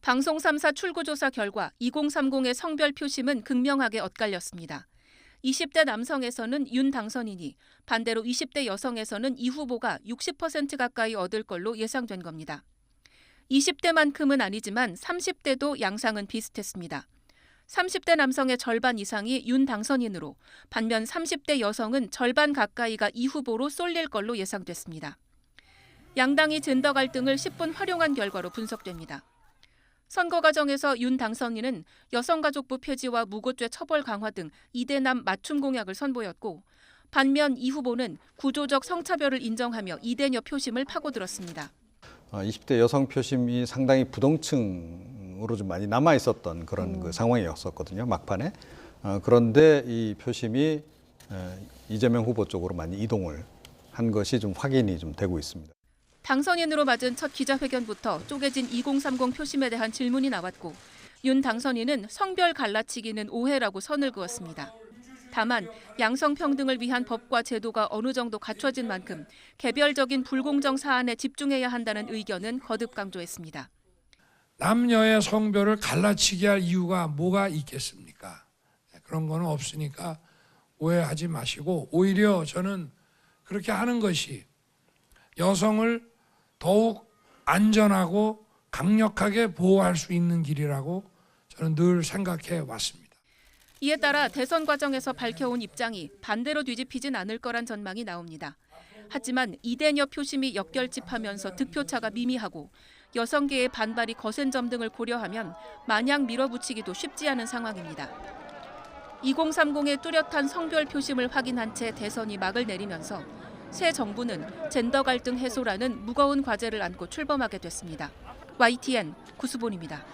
방송 3사 출구조사 결과 2030의 성별 표심은 극명하게 엇갈렸습니다. 20대 남성에서는 윤 당선인이, 반대로 20대 여성에서는 이 후보가 60% 가까이 얻을 걸로 예상된 겁니다. 20대만큼은 아니지만 30대도 양상은 비슷했습니다. 30대 남성의 절반 이상이 윤 당선인으로, 반면 30대 여성은 절반 가까이가 이 후보로 쏠릴 걸로 예상됐습니다. 양당이 젠더 갈등을 10분 활용한 결과로 분석됩니다. 선거 과정에서 윤 당선인은 여성가족부 폐지와 무고죄 처벌 강화 등 2대남 맞춤 공약을 선보였고, 반면 이 후보는 구조적 성차별을 인정하며 2대녀 표심을 파고들었습니다. 20대 여성 표심이 상당히 부동층으로 좀 많이 남아 있었던 그런 그 상황이었었거든요, 막판에. 그런데 이 표심이 이재명 후보 쪽으로 많이 이동을 한 것이 좀 확인이 좀 되고 있습니다. 당선인으로 맞은 첫 기자회견부터 쪼개진 2030 표심에 대한 질문이 나왔고, 윤 당선인은 성별 갈라치기는 오해라고 선을 그었습니다. 다만 양성평등을 위한 법과 제도가 어느 정도 갖춰진 만큼 개별적인 불공정 사안에 집중해야 한다는 의견은 거듭 강조했습니다. 남녀의 성별을 갈라치기 할 이유가 뭐가 있겠습니까? 그런 거는 없으니까 오해하지 마시고, 오히려 저는 그렇게 하는 것이 여성을 더욱 안전하고 강력하게 보호할 수 있는 길이라고 저는 늘 생각해 왔습니다. 이에 따라 대선 과정에서 밝혀온 입장이 반대로 뒤집히진 않을 거란 전망이 나옵니다. 하지만 2대녀 표심이 역결집하면서 득표차가 미미하고 여성계의 반발이 거센 점 등을 고려하면 마냥 밀어붙이기도 쉽지 않은 상황입니다. 2030의 뚜렷한 성별 표심을 확인한 채 대선이 막을 내리면서 새 정부는 젠더 갈등 해소라는 무거운 과제를 안고 출범하게 됐습니다. YTN 구수본입니다.